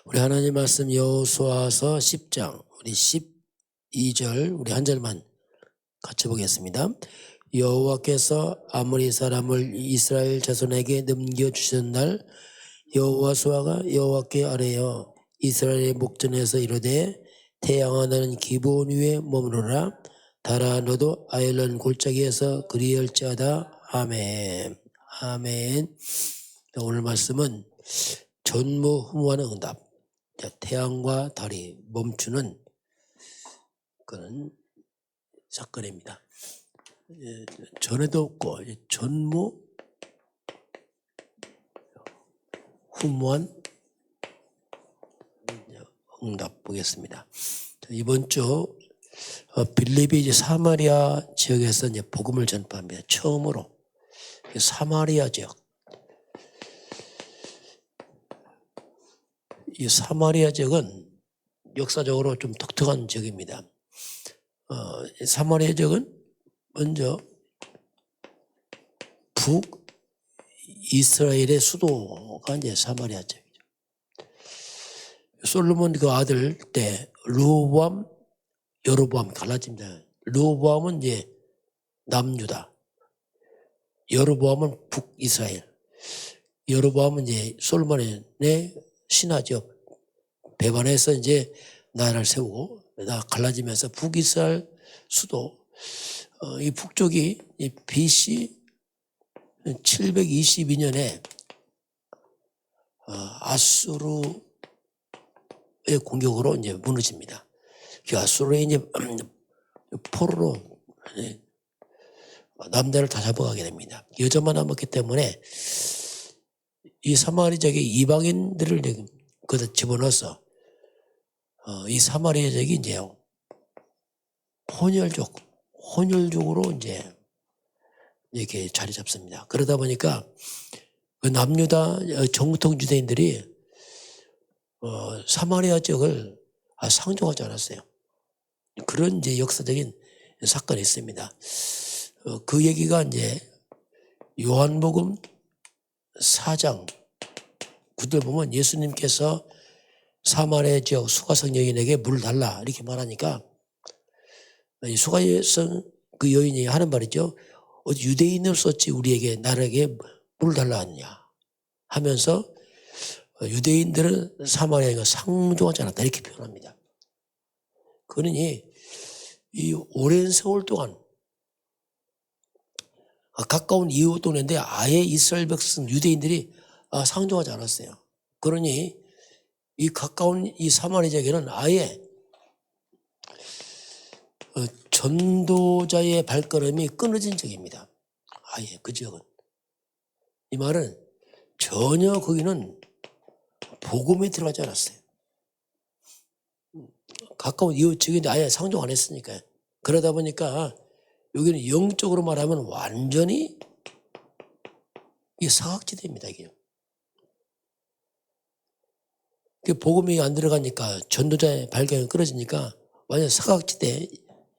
우리 하나님 말씀 여호수아서 10장 우리 12절 우리 한 절만 같이 보겠습니다. 여호와께서 아모리 사람을 이스라엘 자손에게 넘겨주신 날 여호수아가 여호와께 아뢰어 이스라엘의 목전에서 이르되 태양아 너는 기브온 위에 머무르라 달아 너도 아일론 골짜기에서 그리할지어다. 아멘. 아멘. 오늘 말씀은 전무후무한 응답. 태양과 달이 멈추는 그런 사건입니다. 전에도 없고 전무후무한 응답 보겠습니다. 이번 주 빌립이 이제 사마리아 지역에서 이제 복음을 전파합니다. 처음으로 사마리아 지역. 이 사마리아 지역은 역사적으로 좀 독특한 지역입니다. 사마리아 지역은 먼저 북이스라엘의 수도가 이제 사마리아 지역이죠. 솔로몬 그 아들 때 르호보암, 여로보암 갈라집니다. 르호보암은 이제 남유다, 여로보암은 북이스라엘. 여로보암은 이제 솔로몬의 신하죠. 배반해서 이제 나라를 세우고 갈라지면서 북이스라엘 수도 이 북쪽이 BC 722년에 아수르의 공격으로 이제 무너집니다. 그 아수르의 이제 포로로 남자를 다 잡아가게 됩니다. 여자만 남았기 때문에 이 사마리 지역의 이방인들을 거기다 집어넣어서 이 사마리아 지역이 이제 혼혈족으로 이제 이렇게 자리 잡습니다. 그러다 보니까 그 남유다 정통 유대인들이 사마리아 지역을 상종하지 않았어요. 그런 이제 역사적인 사건이 있습니다. 그 얘기가 이제 요한복음 4장 9절 보면 예수님께서 사마리아 지역 수가성 여인에게 물을 달라 이렇게 말하니까 수가성 그 여인이 하는 말이죠. 어디 유대인을 썼지 우리에게 나에게 물을 달라 하느냐 하면서 유대인들은 사마리아가 상종하지 않았다 이렇게 표현합니다. 그러니 이 오랜 세월 동안 가까운 이웃 동네인데 아예 이스라엘 백성 유대인들이 상종하지 않았어요. 그러니 이 가까운 이 사마리아 지역에는 아예 전도자의 발걸음이 끊어진 지역입니다. 아예 그 지역은. 이 말은 전혀 거기는 복음이 들어가지 않았어요. 가까운 이웃 지역인데 아예 상종 안 했으니까요. 그러다 보니까 여기는 영적으로 말하면 완전히 이 사각지대입니다. 이게. 복음이 안 들어가니까 전도자의 발견이 끊어지니까 완전 사각지대.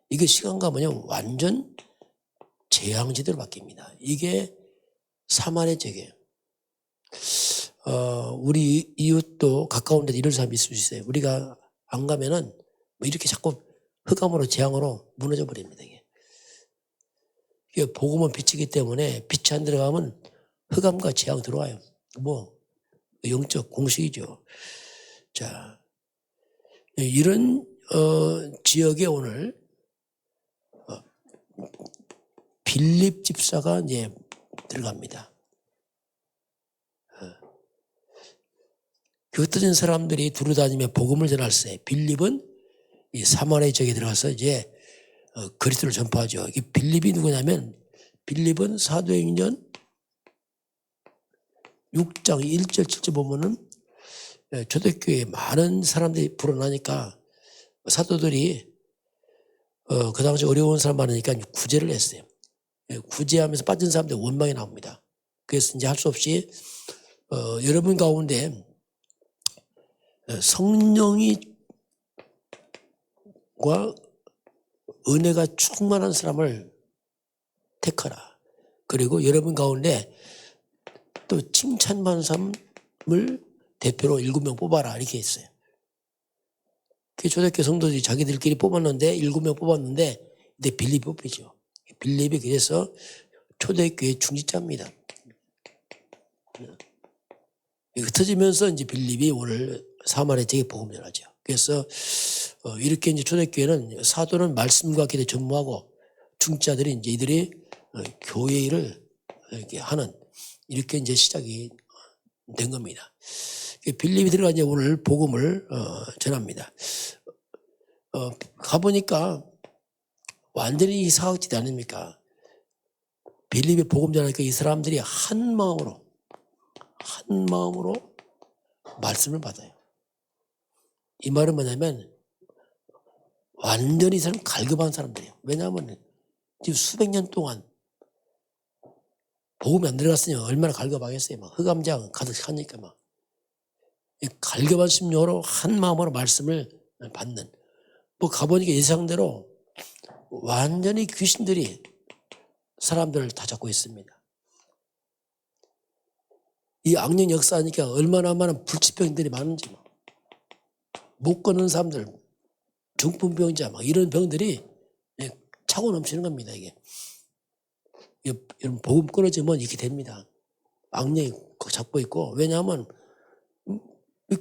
이게 시간 가면요 완전 재앙지대로 바뀝니다. 이게 사마리아 지역이에요. 우리 이웃도 가까운 데도 이런 사람이 있을 수 있어요. 우리가 안 가면은 뭐 이렇게 자꾸 흑암으로 재앙으로 무너져 버립니다. 이게 복음은 빛이기 때문에 빛이 안 들어가면 흑암과 재앙 들어와요. 뭐 영적 공식이죠. 자, 이런 지역에 오늘 빌립 집사가 이제 들어갑니다. 흩어진 사람들이 두루다니며 복음을 전할 때 빌립은 이 사마리아 지역에 들어가서 이제 그리스도를 전파하죠. 이 빌립이 누구냐면 빌립은 사도행전 6장 1절 7절 보면은 초대교회에 많은 사람들이 불어나니까 사도들이 그 당시 어려운 사람 많으니까 구제를 했어요. 구제하면서 빠진 사람들 원망이 나옵니다. 그래서 이제 할 수 없이 여러분 가운데 성령과 은혜가 충만한 사람을 택하라. 그리고 여러분 가운데 또 칭찬받는 사람을 대표로 7명 뽑아라 이렇게 했어요. 그 초대교회 성도들이 자기들끼리 뽑았는데 7명 뽑았는데 근데 빌립이 뽑히죠. 빌립이 그래서 초대교회 중직자입니다. 이거 터지면서 이제 빌립이 오늘 사마리아 지역에 복음을 전하죠. 그래서 이렇게 이제 초대교회는 사도는 말씀과 기도에 전무하고 중직자들이 이제 이들이 교회 일을 이렇게 하는 이렇게 이제 시작이 된 겁니다. 빌립이 들어가 이제 오늘 복음을 전합니다. 가보니까 완전히 사각지대 아닙니까? 빌립이 복음 전하니까 이 사람들이 한 마음으로 말씀을 받아요. 이 말은 뭐냐면 완전히 이 사람 갈급한 사람들이에요. 왜냐하면 지금 수백 년 동안 복음이 안 들어갔으니 얼마나 갈급하겠어요. 막 흑암장 가득하니까 막 갈급한 심령으로 한 마음으로 말씀을 받는. 뭐 가보니까 예상대로 완전히 귀신들이 사람들을 다 잡고 있습니다. 이 악령 역사하니까 얼마나 많은 불치병들이 많은지 못 걷는 사람들, 중풍병자 막 이런 병들이 차고 넘치는 겁니다. 이게 여러분 복음 끊어지면 이렇게 됩니다. 악령이 잡고 있고 왜냐하면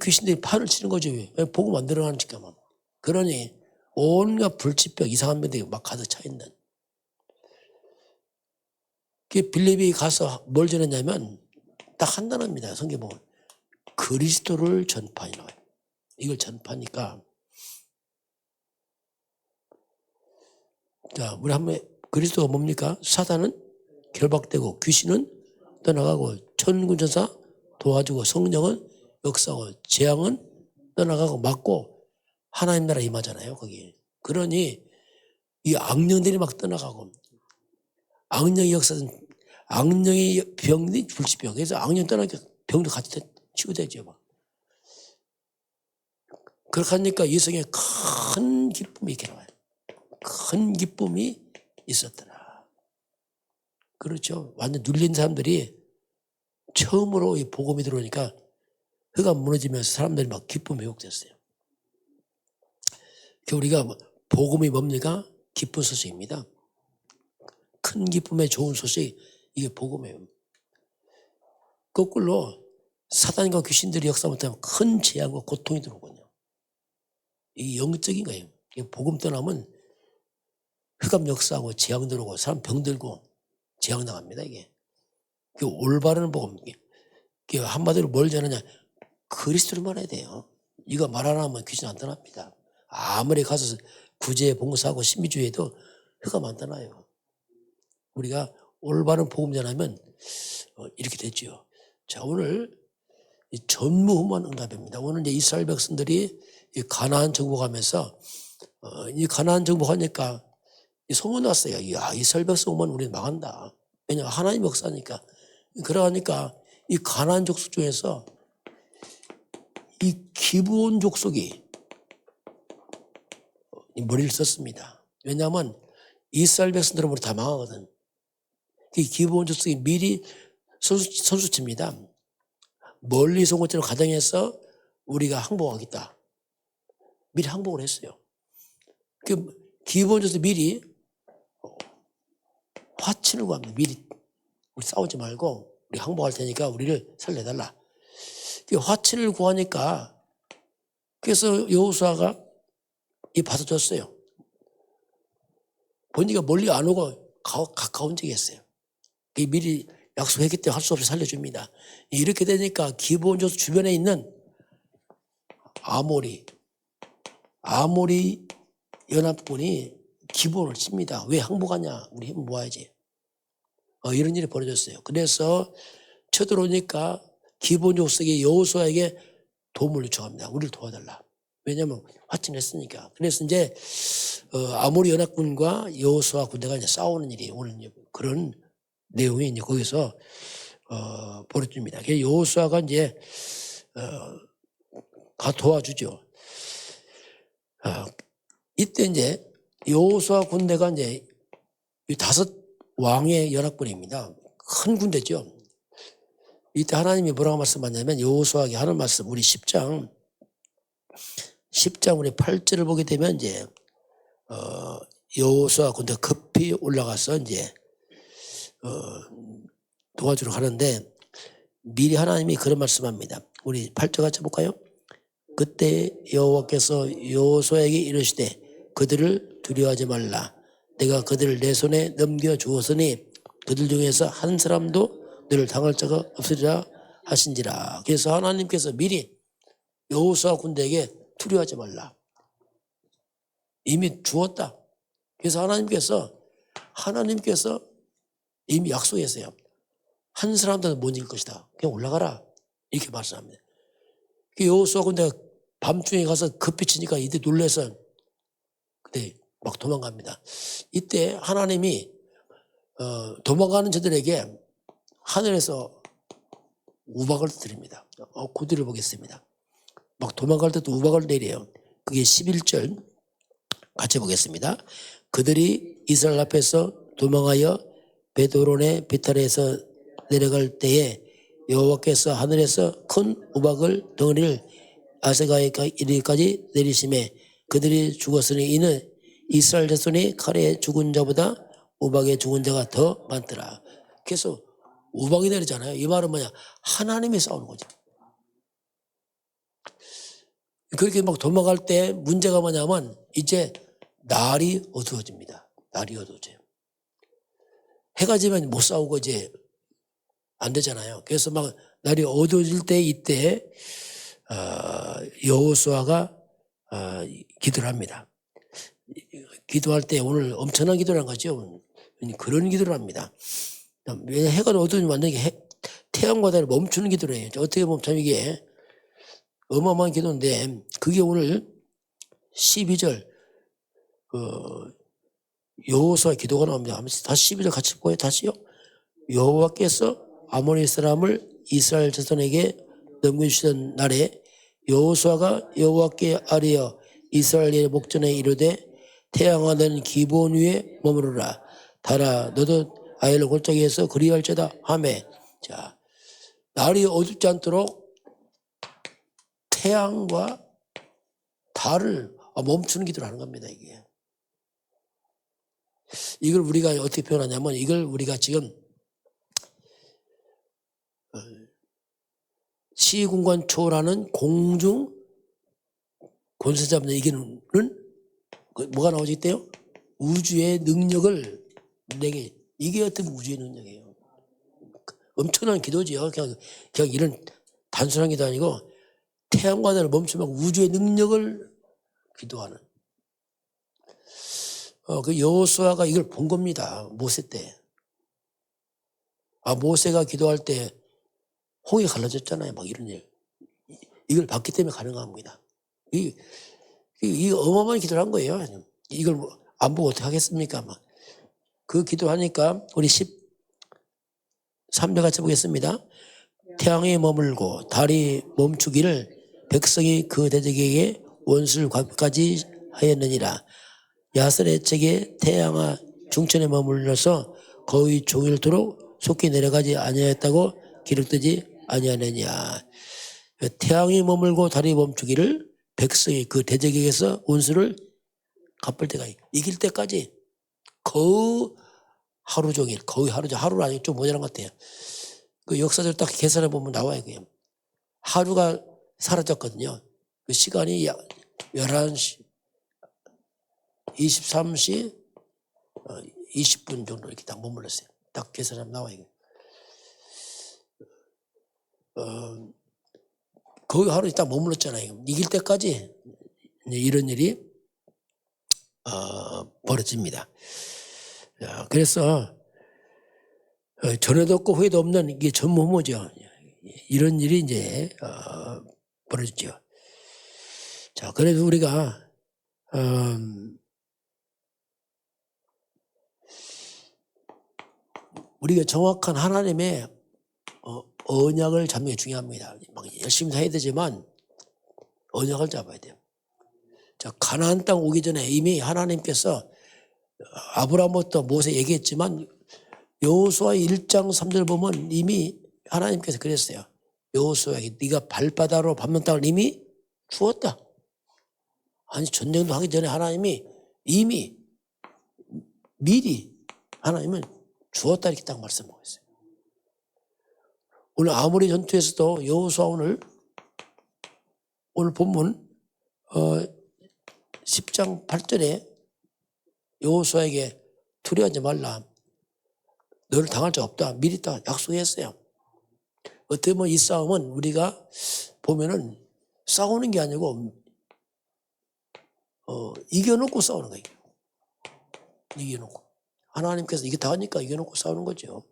귀신들이 판을 치는 거지. 복음 안 들어가니까 막. 그러니 온갖 불치병 이상한 병들이 막 가득 차 있는. 빌립이 가서 뭘 전했냐면 딱 한 단어입니다. 성경 보면 그리스도를 전파하니라. 이걸 전파하니까 자 우리 한번 그리스도가 뭡니까? 사단은 결박되고 귀신은 떠나가고 천군천사 도와주고 성령은 역사하고 재앙은 떠나가고 막고 하나님 나라 임하잖아요. 거기. 그러니 이 악령들이 막 떠나가고 악령의 역사는 악령의 병이 불치병. 그래서 악령 떠나니까 병도 같이 치유되죠. 막. 그렇게 하니까 이 성에 큰 기쁨이 이렇게 나와요. 큰 기쁨이 있었더라. 그렇죠. 완전 눌린 사람들이 처음으로 이 복음이 들어오니까 흑암 무너지면서 사람들이 막 기쁨에 회복됐어요. 우리가 복음이 뭡니까? 기쁜 소식입니다. 큰 기쁨의 좋은 소식, 이게 복음이에요. 거꾸로 사단과 귀신들이 역사 못하면 큰 재앙과 고통이 들어오거든요. 이게 영적인 거예요. 복음 떠나면 흑암 역사하고 재앙 들어오고 사람 병들고 재앙 나갑니다. 이게 올바른 복음. 이게 한마디로 뭘 전하냐? 그리스도를 말해야 돼요. 이거 말 안 하면 귀신 안 떠납니다. 아무리 가서 구제 봉사하고 신비주의해도 흑암 안 떠나요. 우리가 올바른 복음 전하면 이렇게 됐죠. 자, 오늘 전무후무한 응답입니다. 오늘 이제 이스라엘 백성들이 가나안 정복하면서 이 가나안 정복하니까 소문 났어요. 야, 이스라엘 백성 오면 우리는 망한다. 왜냐하면 하나님 역사니까. 그러니까 이 가나안 족속 중에서 이 기브온 족속이 머리를 썼습니다. 왜냐하면 이스라엘 백성들은 우리 다 망하거든. 이 기브온 족속이 미리 선수칩니다. 멀리서 온 것처럼 가정해서 우리가 항복하겠다. 미리 항복을 했어요. 기브온 족속이 미리 화친을 구합니다. 미리 우리 싸우지 말고 우리 항복할 테니까 우리를 살려달라. 화친을 구하니까 그래서 여호수아가 이 받아줬어요. 보니까 멀리 안 오고 가까운 적이 있어요. 미리 약속했기 때문에 할 수 없이 살려줍니다. 이렇게 되니까 기브온 족속 주변에 있는 아모리 연합군이 기브온을 칩니다. 왜 항복하냐? 우리 힘 모아야지. 이런 일이 벌어졌어요. 그래서 쳐들어오니까 기브온 족속이 여호수아에게 도움을 요청합니다. 우리를 도와달라. 왜냐하면 화친했으니까. 그래서 이제 아모리 연합군과 여호수아 군대가 이제 싸우는 일이 오늘 그런 내용이 이제 거기서 벌어집니다. 그래서 여호수아가 이제 가 도와주죠. 이때 이제 여호수아 군대가 이제 5 왕의 연합군입니다. 큰 군대죠. 이때 하나님이 뭐라고 말씀하냐면 여호수아에게 하는 말씀 우리 10장 우리 8절을 보게 되면 이제 여호수아 군대 급히 올라가서 이제 도와주러 가는데 미리 하나님이 그런 말씀합니다. 우리 8절 같이 볼까요? 그때 여호와께서 여호수아에게 이르시되 그들을 두려워하지 말라. 내가 그들을 내 손에 넘겨 주었으니 그들 중에서 한 사람도 너를 당할 자가 없으리라 하신지라. 그래서 하나님께서 미리 여호수아 군대에게 두려워하지 말라. 이미 주었다. 그래서 하나님께서 이미 약속했어요. 한 사람도 못 이길 것이다. 그냥 올라가라. 이렇게 말씀합니다. 여호수아 군대가 밤중에 가서 급히 치니까 이때 놀라서 그때 막 도망갑니다. 이때 하나님이 도망가는 저들에게 하늘에서 우박을 드립니다. 구두를 보겠습니다. 막 도망갈 때도 우박을 내려요. 그게 11절 같이 보겠습니다. 그들이 이스라엘 앞에서 도망하여 베드호론의 비탈에서 내려갈 때에 여호와께서 하늘에서 큰 우박을 덩어리를 아세가에 이르기까지 내리심에 그들이 죽었으니 이는 이스라엘 자손이 칼에 죽은 자보다 우박에 죽은 자가 더 많더라. 그래서 우박이 내리잖아요. 이 말은 뭐냐? 하나님이 싸우는 거죠. 그렇게 막 도망갈 때 문제가 뭐냐면 이제 날이 어두워집니다. 날이 어두워져요. 해가 지면 못 싸우고 이제 안 되잖아요. 그래서 막 날이 어두워질 때 이때 여호수아가 기도를 합니다. 기도할 때 오늘 엄청난 기도를 한 거죠. 그런 기도를 합니다. 왜냐 해가 어두워지면 완전히 태양과 달을 멈추는 기도를 해요. 어떻게 보면 참 이게 어마어마한 기도인데 그게 오늘 12절 여호수아의 기도가 나옵니다. 다시 12절 같이 보여요. 다시요. 여호와께서 아모리 사람을 이스라엘 자손에게 넘겨주시던 날에 여호수아가 여호와께 아뢰어 이스라엘의 목전에 이르되 태양아 너는 기브온 위에 머무르라. 달아 너도 아헬 골짜기에서 그리할지어다 하매. 자, 날이 어둡지 않도록 태양과 달을 멈추는 기도를 하는 겁니다. 이걸 우리가 어떻게 표현하냐면 이걸 우리가 지금 시공간 초월하는 공중 권세자분들 이기는 뭐가 나오지 있대요? 우주의 능력을 내게. 이게 어떤 우주의 능력이에요. 엄청난 기도지요. 그냥 이런 단순한 기도 아니고 태양과 달을 멈추면 우주의 능력을 기도하는. 그 여호수아가 이걸 본 겁니다. 모세 때. 모세가 기도할 때 홍이 갈라졌잖아요. 막 이런 일. 이걸 봤기 때문에 가능한 겁니다. 이 어마어마한 기도를 한 거예요. 이걸 안 보고 어떻게 하겠습니까? 막. 그 기도하니까 우리 13절 같이 보겠습니다. 태양이 머물고 달이 멈추기를 백성이 그 대적에게 원수를 갚기까지 하였느니라. 야설의 책에 태양아 중천에 머물러서 거의 종일토록 속히 내려가지 아니하였다고 기록되지 아니하느냐. 태양이 머물고 달이 멈추기를 백성이 그 대적에게서 원수를 갚을 때가 이길 때까지 거의 하루 종일 하루는 아니고 좀 모자란 것 같아요. 그 역사적으로 딱 계산해 보면 나와요. 그냥 하루가 사라졌거든요. 그 시간이 11시 23시 20분 정도 이렇게 딱 머물렀어요. 딱 계산하면 나와요. 거의 하루 딱 머물렀잖아요. 이길 때까지 이런 일이 벌어집니다. 그래서 전에도 없고 후에도 없는 이게 전무후무죠. 이런 일이 이제 벌어지죠. 자, 그래도 우리가 정확한 하나님의 언약을 잡는 게 중요합니다. 막 열심히 해야 되지만 언약을 잡아야 돼요. 자, 가나안 땅 오기 전에 이미 하나님께서 아브라함부터 모세 얘기했지만 여호수아 1장 3절 보면 이미 하나님께서 그랬어요. 여호수아에게 네가 발바닥으로 밟는 땅을 이미 주었다. 아니 전쟁도 하기 전에 하나님이 이미 미리 하나님은 주었다 이렇게 딱 말씀하고 있어요. 오늘 아모리 전투에서도 여호수아 오늘 본문 10장 8절에 여호수아에게 두려워하지 말라. 너를 당할 자 없다. 미리 딱 약속했어요. 어떻게 보면 이 싸움은 우리가 보면은 싸우는 게 아니고 이겨놓고 싸우는 거예요. 이겨놓고. 하나님께서 이게 다 하니까 이겨놓고 싸우는 거죠.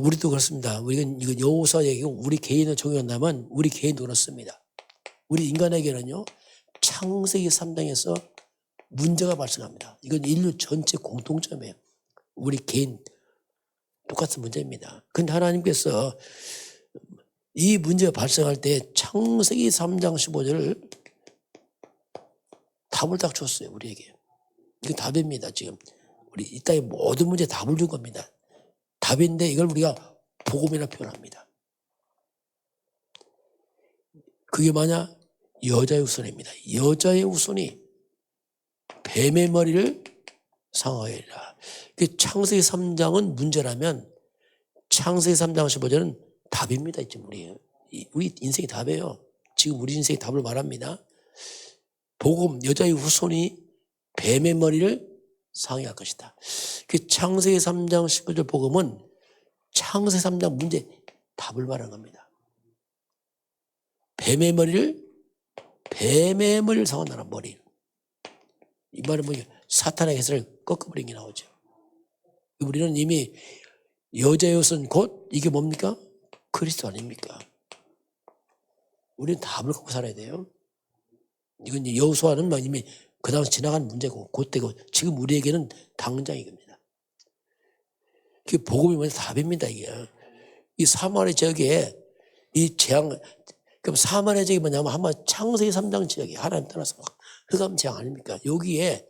우리도 그렇습니다. 이건 여호수아 얘기고 우리 개인을 적용한다면 우리 개인도 그렇습니다. 우리 인간에게는요. 창세기 3장에서 문제가 발생합니다. 이건 인류 전체 공통점이에요. 우리 개인 똑같은 문제입니다. 그런데 하나님께서 이 문제가 발생할 때 창세기 3장 15절을 답을 딱 줬어요. 우리에게. 이게 답입니다. 지금 우리 이 땅의 모든 문제에 답을 준 겁니다. 답인데 이걸 우리가 복음이라 표현합니다. 그게 뭐냐? 여자의 후손입니다. 여자의 후손이 뱀의 머리를 상하리라. 창세기 3장은 문제라면 창세기 3장 15절은 답입니다. 지금 우리 인생이 답이에요. 지금 우리 인생이 답을 말합니다. 복음, 여자의 후손이 뱀의 머리를 상해할 것이다. 창세기 3장 15절 복음은 창세기 3장 문제 답을 말하는 겁니다. 뱀의 머리를 상한다는 머리. 이 말은 뭐냐? 사탄의 해설을 꺾어버린 게 나오죠. 우리는 이미 여자의 옷은 곧 이게 뭡니까? 그리스도 아닙니까? 우리는 답을 갖고 살아야 돼요. 이건 여호수아는 이미 그 다음 지나간 문제고 곧되고 지금 우리에게는 당장 이겁니다. 그게 복음이 뭐냐? 답입니다. 이게. 이 사마리 지역에 이 재앙, 그럼 사마리 지역이 뭐냐면 한번 창세기 3장 지역이 하나님 떠나서 흑암 재앙 아닙니까? 여기에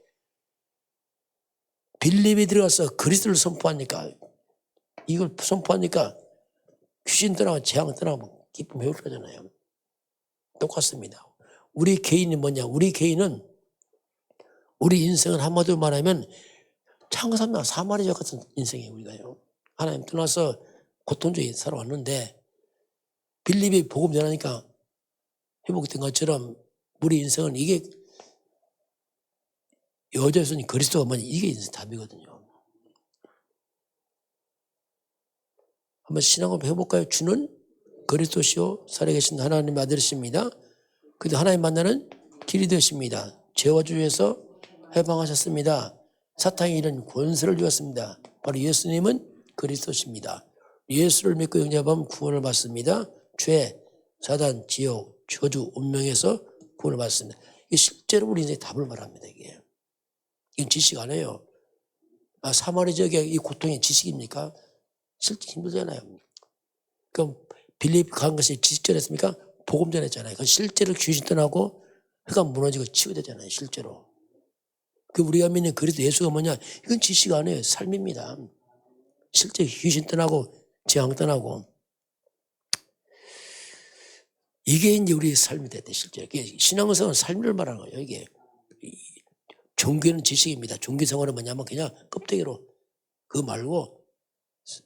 빌립이 들어가서 그리스도를 선포하니까 이걸 선포하니까 귀신 떠나고 재앙 떠나고 기쁨 회복을 하잖아요. 똑같습니다. 우리 개인이 뭐냐? 우리 개인은 우리 인생은 한마디로 말하면 창사나 사마리아 같은 인생이에요. 우리가요. 하나님 떠나서 고통적인 살아왔는데 빌립이 복음 전하니까 회복된 것처럼 우리 인생은 이게 여자에서는 그리스도가 뭐냐? 이게 인생 답이거든요. 한번 신앙을 해볼까요? 주는 그리스도시요 살아계신 하나님의 아들이십니다. 그런데 하나님 만나는 길이 되십니다. 죄와 주에서 해방하셨습니다. 사탄이 이런 권세를 주었습니다. 바로 예수님은 그리스도십니다. 예수를 믿고 영접하면 구원을 받습니다. 죄, 사단, 지옥, 저주, 운명에서 구원을 받습니다. 이게 실제로 우리 인생의 답을 말합니다. 이건 지식 아니에요. 사마리 지역의 이 고통이 지식입니까? 실제 힘들잖아요. 그럼 빌립 간 것이 지식전했습니까? 복음 전했잖아요. 그 실제로 귀신 떠나고 혀가 무너지고 치유되잖아요. 실제로. 그 우리가 믿는 그리스도 예수가 뭐냐? 이건 지식 아니에요. 삶입니다. 실제 귀신 떠나고 재앙 떠나고 이게 이제 우리의 삶이 됐대. 실제 신앙생활은 삶을 말하는 거예요. 이게 종교는 지식입니다. 종교 생활은 뭐냐면 그냥 껍데기로 그거 말고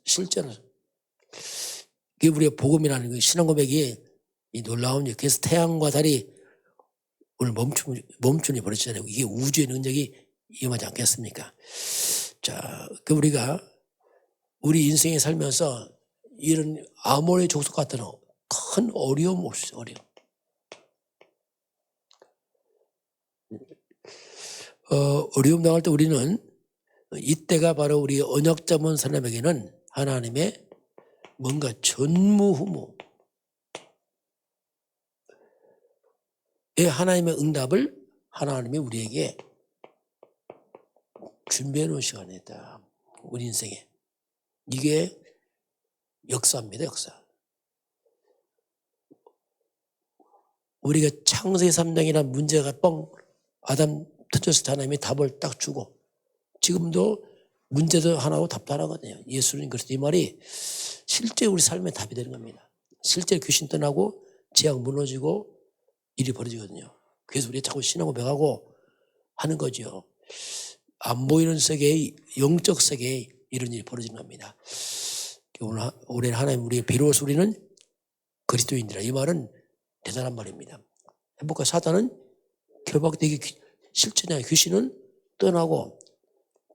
실제로 그게 우리의 복음이라는 거 신앙 고백이 이 놀라운 일. 그래서 태양과 달이 오늘 멈춤이 벌어지잖아요. 이게 우주의 능력이 임하지 않겠습니까? 자, 우리가 우리 인생에 살면서 이런 아모리 족속 같은 큰 어려움 없이 어려움. 어려움 당할 때 우리는 이때가 바로 우리 언약 잡은 사람에게는 하나님의 뭔가 전무후무의 하나님의 응답을 하나님이 우리에게 준비해 놓은 시간이다. 우리 인생에. 이게 역사입니다. 역사. 우리가 창세기 3장이라는 문제가 아담 터졌을 때 하나님이 답을 딱 주고 지금도 문제도 하나고 답도 하나거든요. 예수는 그래서 이 말이 실제 우리 삶의 답이 되는 겁니다. 실제 귀신 떠나고 재앙 무너지고 일이 벌어지거든요. 그래서 우리가 자꾸 신앙 고백하고 하는 거죠. 안 보이는 세계의 영적 세계에 이런 일이 벌어지는 겁니다. 오늘 올해는 하나님 우리의 비로소 우리는 그리스도인이라 이 말은 대단한 말입니다. 해볼까? 사단은 결박되기 실제냐? 귀신은 떠나고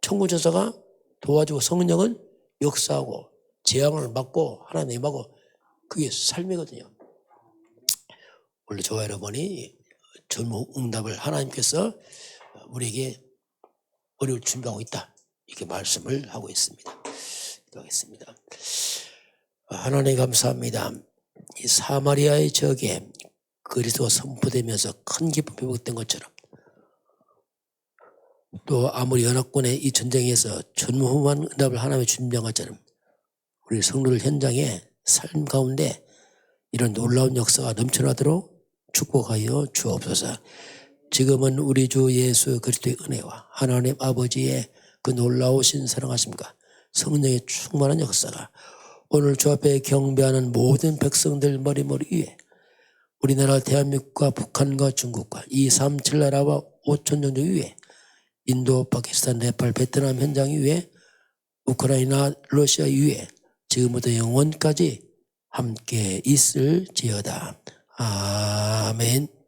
천군천사가 도와주고 성령은 역사하고 재앙을 막고 하나님 임하고 그게 삶이거든요. 원래 저와 여러분이 전무 응답을 하나님께서 우리에게 어려울 준비하고 있다. 이렇게 말씀을 하고 있습니다. 기도하겠습니다. 하나님 감사합니다. 이 사마리아의 적에 그리스도가 선포되면서 큰 기쁨이 회복된 것처럼 또 아무리 연합군의 이 전쟁에서 전무후무한 응답을 하나님의 준비한 것처럼 우리 성도들 현장의 삶 가운데 이런 놀라운 역사가 넘쳐나도록 축복하여 주옵소서. 지금은 우리 주 예수 그리스도의 은혜와 하나님 아버지의 그 놀라우신 사랑하심과 성령의 충만한 역사가 오늘 주 앞에 경배하는 모든 백성들 머리머리 위에 우리나라 대한민국과 북한과 중국과 237 나라와 5천 종족 위에 인도, 파키스탄, 네팔, 베트남 현장 위에 우크라이나, 러시아 위에 지금부터 영원까지 함께 있을지어다. 아멘.